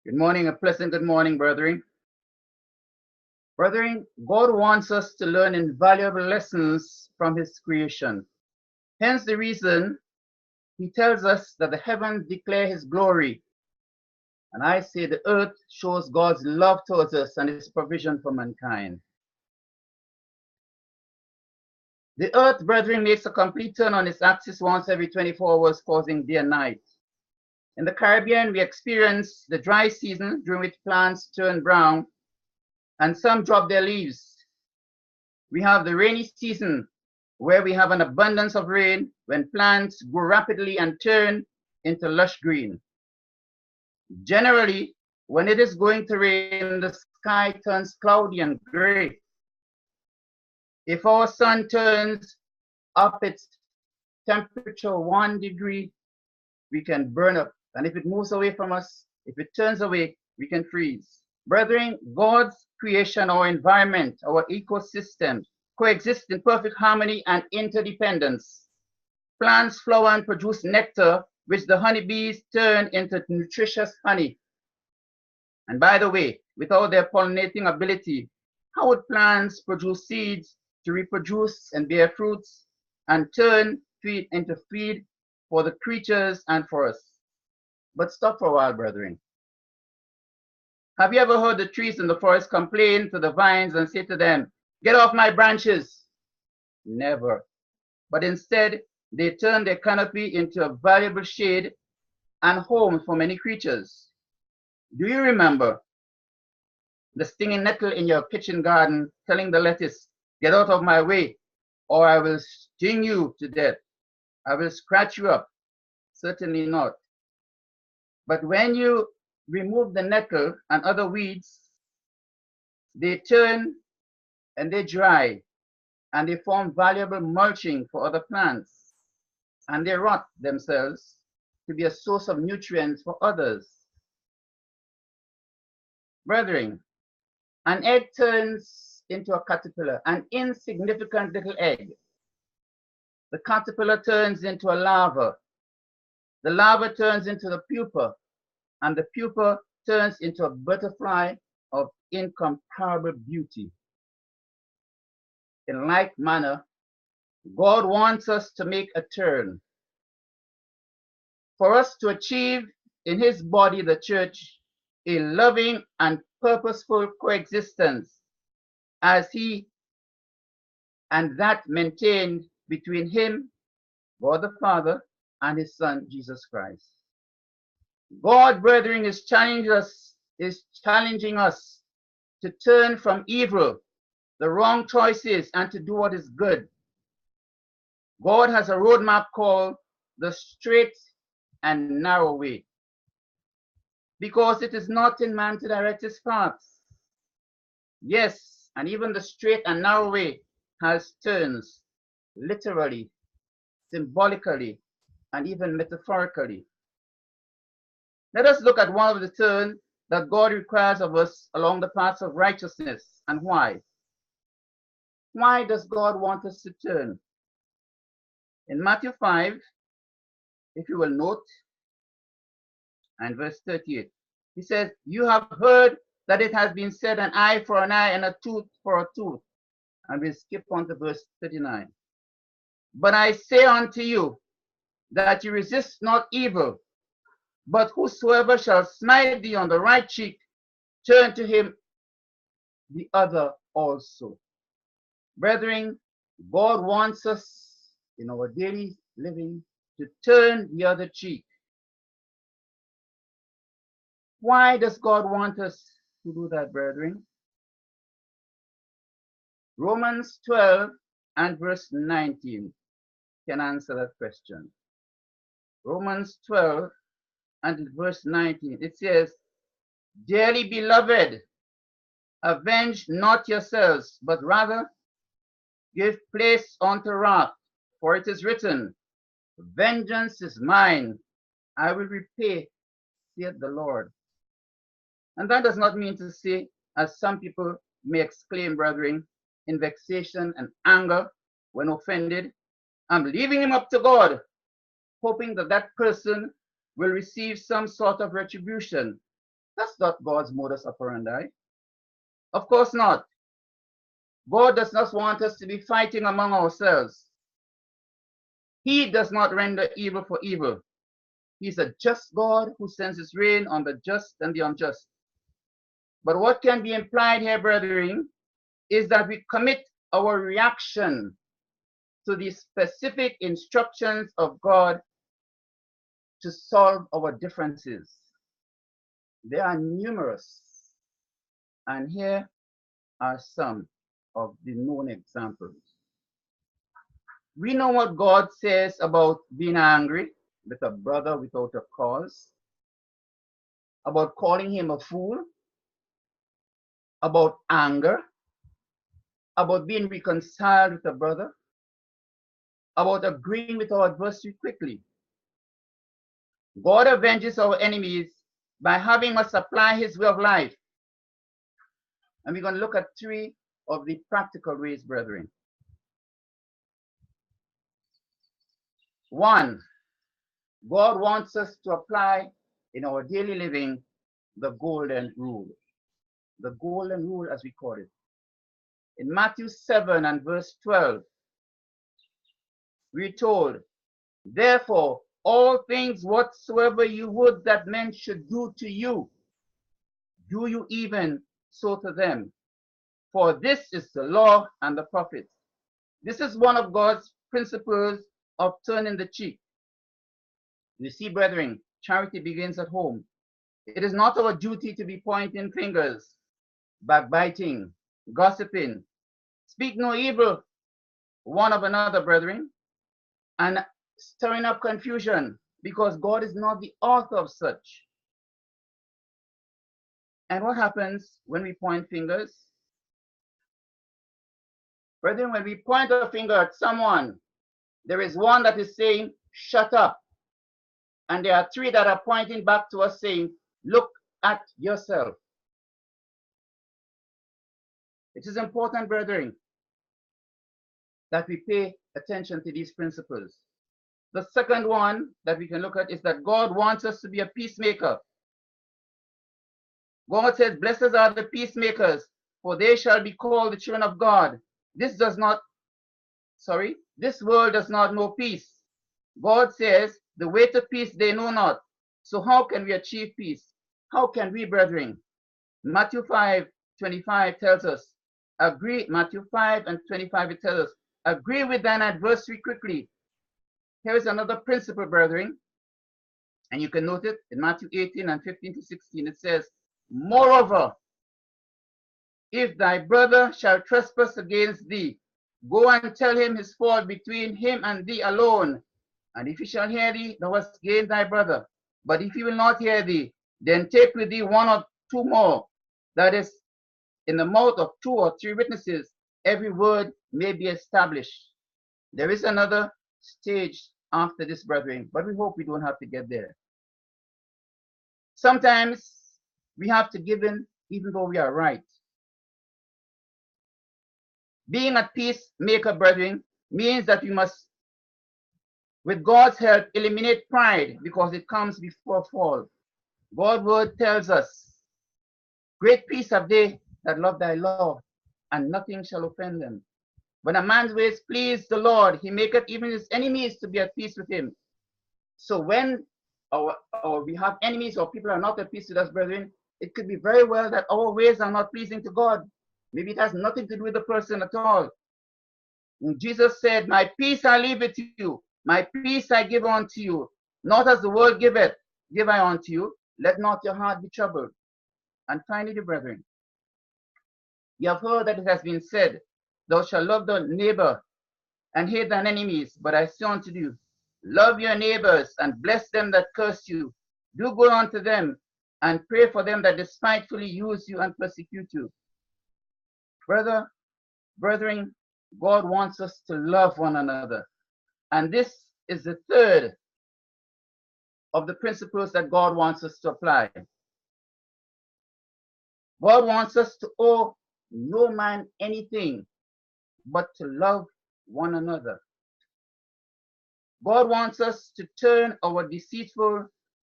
Good morning, a pleasant good morning, brethren. Brethren, God wants us to learn invaluable lessons from His creation. Hence the reason He tells us that the heavens declare His glory. And I say the earth shows God's love towards us and His provision for mankind. The earth, brethren, makes a complete turn on its axis once every 24 hours, causing day and night. In the Caribbean, we experience the dry season during which plants turn brown and some drop their leaves. We have the rainy season where we have an abundance of rain when plants grow rapidly and turn into lush green. Generally, when it is going to rain, the sky turns cloudy and gray. If our sun turns up its temperature 1 degree, we can burn up. And if it moves away from us, if it turns away, we can freeze. Brethren, God's creation, our environment, our ecosystem coexist in perfect harmony and interdependence. Plants flower and produce nectar, which the honeybees turn into nutritious honey. And by the way, without their pollinating ability, how would plants produce seeds to reproduce and bear fruits and turn feed into feed for the creatures and for us? But stop for a while, brethren. Have you ever heard the trees in the forest complain to the vines and say to them, "Get off my branches"? Never. But instead, they turn their canopy into a valuable shade and home for many creatures. Do you remember the stinging nettle in your kitchen garden telling the lettuce, "Get out of my way, or I will sting you to death. I will scratch you up"? Certainly not. But when you remove the nettle and other weeds, they turn and they dry and they form valuable mulching for other plants, and they rot themselves to be a source of nutrients for others. Brethren, an egg turns into a caterpillar, an insignificant little egg. The caterpillar turns into a larva. The larva turns into the pupa, and the pupa turns into a butterfly of incomparable beauty. In like manner, God wants us to make a turn. For us to achieve in His body, the church, a loving and purposeful coexistence as He and that maintained between Him, God the Father, and His Son, Jesus Christ. God, brethren, is challenging us to turn from evil, the wrong choices, and to do what is good. God has a roadmap called the straight and narrow way, because it is not in man to direct his paths. Yes, and even the straight and narrow way has turns, literally, symbolically, and even metaphorically. Let us look at one of the turns that God requires of us along the paths of righteousness, and why. Why does God want us to turn? In Matthew 5, if you will note, and verse 38, He says, "You have heard that it has been said, an eye for an eye and a tooth for a tooth." And we'll skip on to verse 39. "But I say unto you, that you resist not evil, but whosoever shall smite thee on the right cheek, turn to him the other also." Brethren, God wants us in our daily living to turn the other cheek. Why does God want us to do that, brethren? Romans 12 and verse 19 can answer that question. Romans 12 and verse 19, it says, "Dearly beloved, avenge not yourselves, but rather give place unto wrath, for it is written, Vengeance is mine, I will repay, saith the Lord." And that does not mean to say, as some people may exclaim, brethren, in vexation and anger when offended, "I'm leaving him up to God," hoping that that person will receive some sort of retribution. That's not God's modus operandi. Of course not. God does not want us to be fighting among ourselves. He does not render evil for evil. He's a just God who sends his rain on the just and the unjust. But what can be implied here, brethren, is that we commit our reaction to the specific instructions of God to solve our differences. They are numerous, and here are some of the known examples. We know what God says about being angry with a brother without a cause, about calling him a fool, about anger, about being reconciled with a brother, about agreeing with our adversary quickly. God avenges our enemies by having us apply his way of life. And we're going to look at three of the practical ways, brethren. One, God wants us to apply in our daily living the golden rule. The golden rule, as we call it. In Matthew 7 and verse 12, we're told, therefore, all things whatsoever you would that men should do to you, do you even so to them. For this is the law and the prophets. This is one of God's principles of turning the cheek. You see, brethren, charity begins at home. It is not our duty to be pointing fingers, backbiting, gossiping, speak no evil one of another, brethren, and stirring up confusion, because God is not the author of such. And what happens when we point fingers? Brethren, when we point a finger at someone, there is one that is saying, shut up. And there are three that are pointing back to us saying, look at yourself. It is important, brethren, that we pay attention to these principles. The second one that we can look at is that God wants us to be a peacemaker. God says, blessed are the peacemakers, for they shall be called the children of God. This world does not know peace. God says, the way to peace they know not. So how can we achieve peace? How can we, brethren? Matthew 5:25 tells us, Matthew 5 and 25, it tells us, agree with thine adversary quickly. Here is another principle, brethren, and you can note it in Matthew 18 and 15 to 16. It says, moreover, if thy brother shall trespass against thee, go and tell him his fault between him and thee alone. And if he shall hear thee, thou hast gained thy brother. But if he will not hear thee, then take with thee one or two more. That is, in the mouth of 2 or 3 witnesses, every word may be established. There is another stage after this, brethren, but we hope we don't have to get there. Sometimes we have to give in even though we are right. Being at peace, maker, brethren, means that we must, with God's help, eliminate pride, because it comes before fall. God's word tells us, great peace have they that love thy law, and nothing shall offend them. When a man's ways please the Lord, he maketh even his enemies to be at peace with him. So when we have enemies or people are not at peace with us, brethren, it could be very well that our ways are not pleasing to God. Maybe it has nothing to do with the person at all. And Jesus said, my peace I leave with you, my peace I give unto you. Not as the world giveth, give I unto you. Let not your heart be troubled. And finally, brethren, you have heard that it has been said, thou shalt love thy neighbor and hate thine enemies. But I say unto you, love your neighbors and bless them that curse you. Do good unto them and pray for them that despitefully use you and persecute you. Brethren, God wants us to love one another. And this is the third of the principles that God wants us to apply. God wants us to owe no man anything but to love one another. God wants us to turn our deceitful,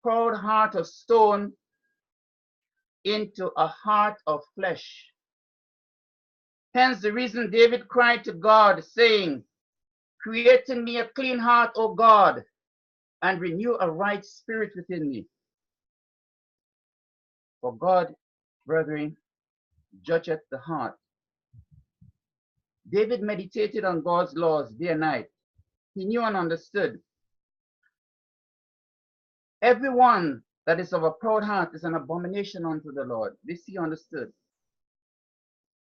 proud heart of stone into a heart of flesh. Hence the reason David cried to God, saying, "Create in me a clean heart, O God, and renew a right spirit within me." For God, brethren, judgeth the heart. David meditated on God's laws day and night. He knew and understood. Everyone that is of a proud heart is an abomination unto the Lord. This he understood.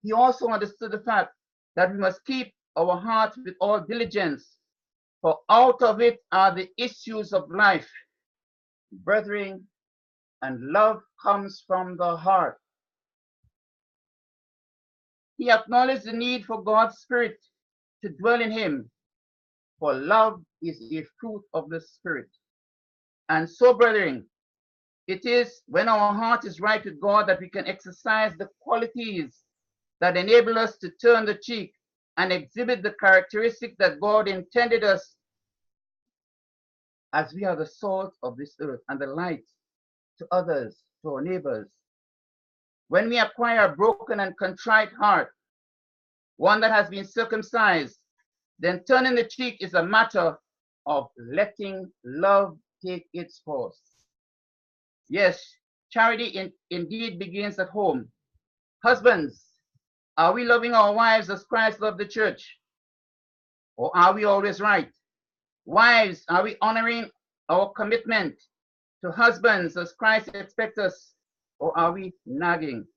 He also understood the fact that we must keep our heart with all diligence, for out of it are the issues of life. Brethren, and love comes from the heart. He acknowledged the need for God's Spirit to dwell in him, for love is a fruit of the Spirit. And so, brethren, it is when our heart is right with God that we can exercise the qualities that enable us to turn the cheek and exhibit the characteristic that God intended us, as we are the salt of this earth and the light to others, to our neighbors. When we acquire a broken and contrite heart, one that has been circumcised, then turning the cheek is a matter of letting love take its course. Yes, charity indeed begins at home. Husbands, are we loving our wives as Christ loved the church? Or are we always right? Wives, are we honoring our commitment to husbands as Christ expects us? Or are we nagging?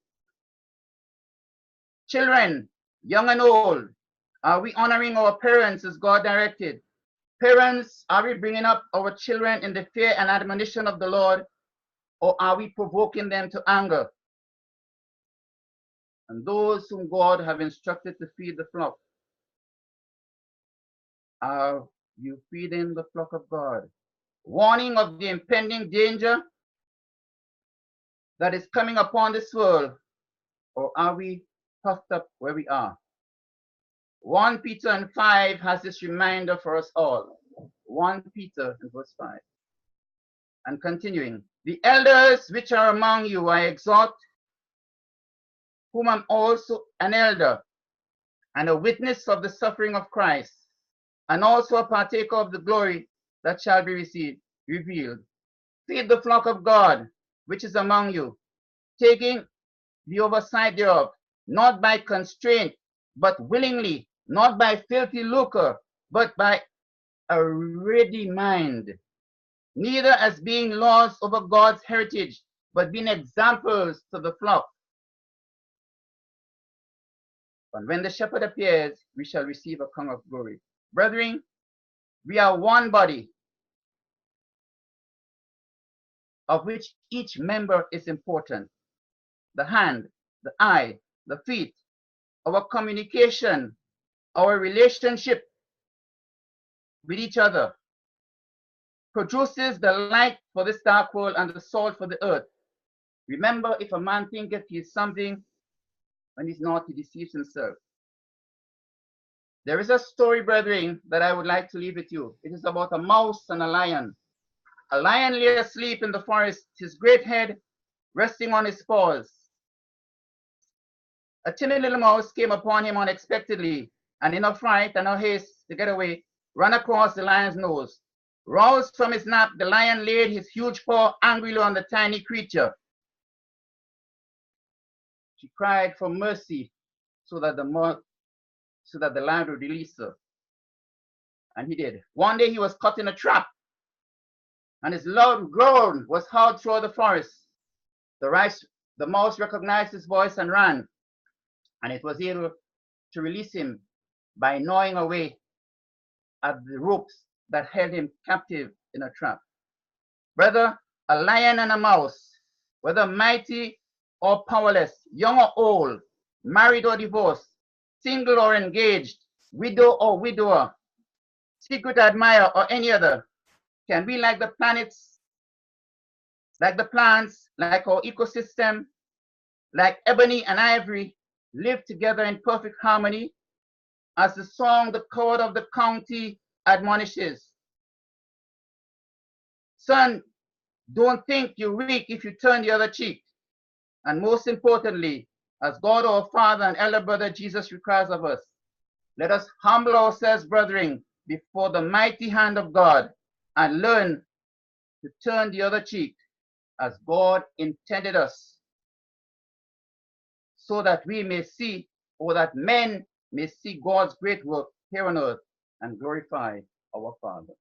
Children, young and old, are we honoring our parents as God directed? Parents, are we bringing up our children in the fear and admonition of the Lord? Or are we provoking them to anger? And those whom God have instructed to feed the flock, are you feeding the flock of God? Warning of the impending danger that is coming upon this world, or are we puffed up where we are? 1 Peter 5 has this reminder for us all. 1 Peter verse 5. And continuing, the elders which are among you I exhort, whom I'm also an elder and a witness of the suffering of Christ, and also a partaker of the glory that shall be revealed. Feed the flock of God which is among you, taking the oversight thereof, not by constraint, but willingly, not by filthy lucre, but by a ready mind, neither as being lords over God's heritage, but being examples to the flock. And when the shepherd appears, we shall receive a crown of glory. Brethren, we are one body, of which each member is important. The hand, the eye, the feet, our communication, our relationship with each other produces the light for this dark world and the salt for the earth. Remember, if a man thinketh he is something, when he's not, he deceives himself. There is a story, brethren, that I would like to leave with you. It is about a mouse and a lion. A lion lay asleep in the forest, his great head resting on his paws. A timid little mouse came upon him unexpectedly, and in a fright and a haste to get away, ran across the lion's nose. Roused from his nap, the lion laid his huge paw angrily on the tiny creature. She cried for mercy so that the lion would release her. And he did. One day he was caught in a trap, and his loud groan was heard through the forest. The mouse recognized his voice and ran, and it was able to release him by gnawing away at the ropes that held him captive in a trap. Brother, a lion and a mouse, whether mighty or powerless, young or old, married or divorced, single or engaged, widow or widower, secret admirer or any other, can be like the planets, like the plants, like our ecosystem, like ebony and ivory, live together in perfect harmony, as the song The Code of the County admonishes. Son, don't think you're weak if you turn the other cheek. And most importantly, as God our Father and elder brother Jesus requires of us, let us humble ourselves, brethren, before the mighty hand of God and learn to turn the other cheek as God intended us, so that we may see, or that men may see God's great work here on earth and glorify our Father.